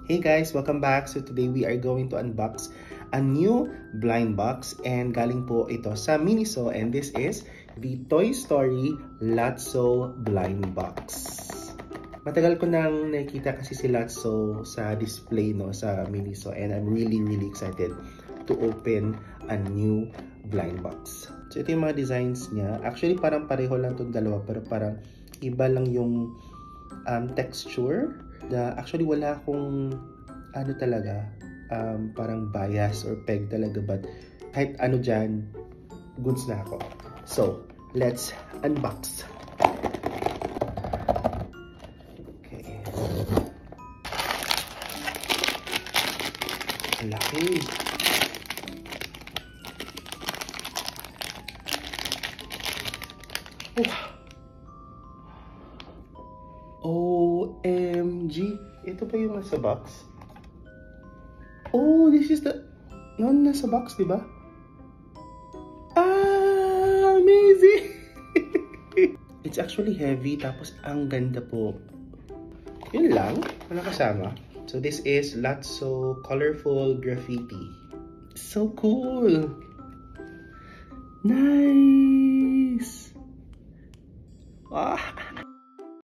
Hey guys, welcome back. So today we are going to unbox a new blind box and galing po ito sa Miniso, and this is the Toy Story Lotso blind box. Matagal ko nang nakikita kasi si Lotso sa display sa Miniso, and I'm really excited to open a new blind box. So ito yung mga designs niya. Actually parang pareho lang itong dalawa, pero parang iba lang yung texture. Actually wala akong parang bias or peg talaga, but kahit ano dyan, goods na ako. So, let's unbox. Okay. Laki. OMG! Ito pa yung nasa box. Oh, this is the... Yung nasa box, diba? Ah! Amazing! It's actually heavy, tapos ang ganda po. Yun lang, wala kasama. So this is Lotso Colorful Graffiti. So cool! Nice! Ah!